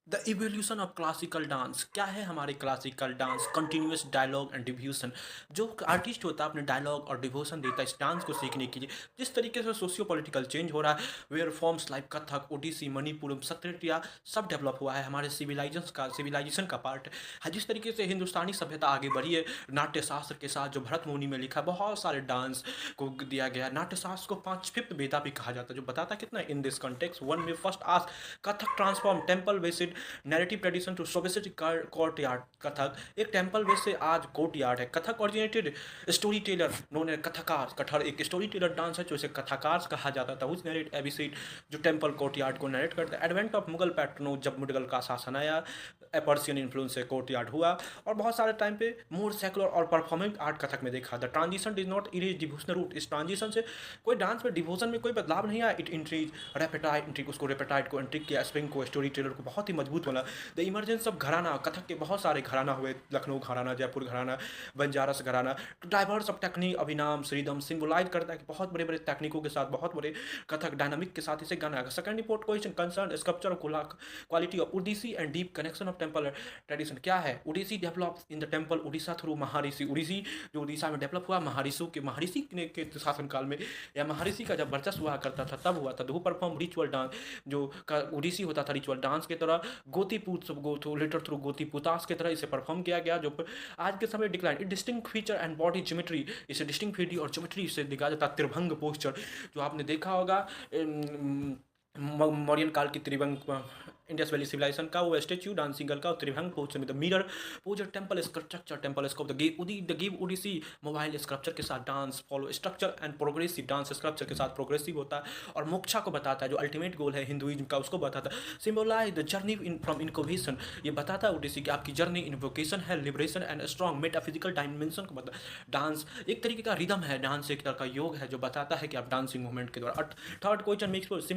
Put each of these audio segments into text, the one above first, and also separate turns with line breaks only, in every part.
The evolution of classical dance. क्या है हमारे classical dance? Continuous dialogue and devotion. जो आर्टिस्ट होता है अपने डायलॉग और डिवोशन देता है इस डांस को सीखने के लिए। जिस तरीके से सोशियो पॉलिटिकल चेंज हो रहा है, where forms like Kathak, Odissi, Manipuram, Sattriya सब डेवलप हुआ है, हमारे सिविलाइजेशन का पार्ट है। जिस तरीके से हिंदुस्तानी सभ्यता आगे बढ़ी है, नाट्य शास्त्र के साथ जो भरत मुनि में लिखा बहुत सारे डांस को दिया गया। नाट्य शास्त्र को पांच फिफ्थ वेदा भी कहा जाता है, जो बताता कितना इन दिस कॉन्टेक्स्ट वन में first ask Kathak transform temple based narrative tradition to sophistic courtyard. Kathak एक टेम्पल बेस से आज कोर्ट यार्ड है। Kathak originated story teller known है कथकार। कथर एक स्टोरी टेलर डांस है जो इसे कथाकार कहा जाता था। उस नैरेट एबिसिड जो टेम्पल कोर्ट यार्ड को नरेट करता है। एडवेंट ऑफ मुगल पैटर्नो, जब मुगल का शासन आया, पर्सियन इन्फ्लुएंस से कोर्ट यार्ड हुआ, और बहुत सारे टाइम पे मोर सेकुलर और परफॉर्मिंग आर्ट कथक में देखा। The transition does not erase devotional root. इस ट्रांजिशन से कोई डांस में डिवोशन में कोई बदलाव नहीं आया। इट इंट्रीज रेपेटाइट इंट्रिक, उसको रेपेटाइट को इंट्रिक किया, स्प्रिंग को, स्टोरी टेलर को बहुत ही मजबूत बना। द इमरजेंस ऑफ घराना। कथक के बहुत सारे घराना हुए, लखनऊ घराना, Jaipur gharana, Banaras gharana. Two diverse of technique, अभिनाम, श्रीदम सिंबलाइज करता है कि बहुत बड़े बड़े तकनीकों के साथ, बहुत बड़े कथक डायनामिक के साथ इसे गाना। Second report question concern sculpture quality of Odissi and deep connection of temple tradition. क्या है Odissi develop in the temple Orissa through महाऋषि। उड़ीसी जो उड़ीसा में डेवलप हुआ महर्षि के शासनकाल में, या महर्षि का जब वर्चस्व हुआ करता था तब हुआ था। दो परफॉर्म रिचुअल डांस जो उड़ीसी होता था रिचुअल डांस की तरह, गोतीपूत लेटर थ्रू गोतीपुतास की तरह इसे परफॉर्म किया गया, जो आज के समय decline. It distinct feature and body geometry, इसे डिस्टिंग फीचर और ज्योमेट्री से दिखा जाता। त्रिभंग पोस्चर जो आपने देखा होगा मौर्यन काल की त्रिभंग, इंडस वैली सिविलाइजेशन का वो स्टेच्यू डांसिंग गर्ल का, त्रिभंग पोज में the mirror pose temple structure, temple scope the give Odissi mobile sculpture के साथ dance follow structure and progressive dance sculpture के साथ प्रोग्रेसिव होता है और मोक्षा को बताता है, जो अल्टीमेट गोल है हिंदुइज्म का उसको बताता है। Symbolise the journey in from invocation, ये बताता है ओडिसी की आपकी जर्नी इन्वोकेशन है, liberation and strong metaphysical dimension को बता। डांस एक तरीके का रिदम है, डांस एक तरह का योग है जो बताता है कि आप डांसिंग मूवमेंट के द्वारा। Third question makes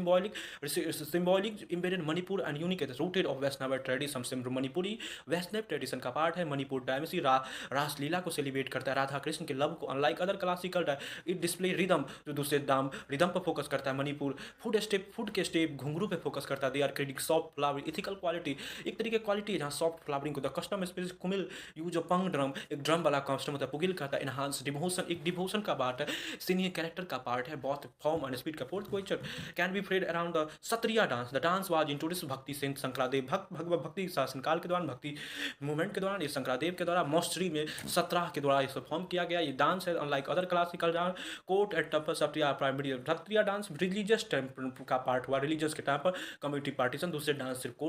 symbolic embedded Manipur and unique rooted of Vaishnav tradition. Manipuri Vaishnav tradition का पार्ट है। मणिपुर डायमेसी रासलीला को सेलिब्रेट करता है, राधा कृष्ण के लव को। Unlike other classical it display rhythm, जो दूसरे दाम रिदम पर फोकस करता है। मणिपुर फूड के स्टेप घुंघरू पे फोकस करता है। They are credit soft flowering ethical quality, एक तरीके क्वालिटी है जहाँ सॉफ्ट फ्लावरिंग को द कस्टम स्पेस कुमिल यूज ऑफ पंग ड्रम, एक ड्रम वाला कस्टम होता है। पुगिल कहता है एनहांस डिवोशन, एक डिवोशन का पार्ट है। सीनियर कैरेक्टर का पार्ट है, बहुत फॉर्म एंड स्पीड का। Fourth question can be framed around the Sattriya dance. The dance was introduce bhakti saint Sankardev भगवत भक्ति शासनकाल के दौरान, भक्ति मूवमेंट के दौरान, ये शंकरादेव के द्वारा मोस्ट्री में 17 के द्वारा इसे फॉर्म किया गया। ये डांस है unlike other classical dance court at टपर Sattriya primary. Sattriya dance religious time का पार्ट हुआ, रिलीजियस के टाइम पर कम्युनिटी पार्टीशन, दूसरे डांस से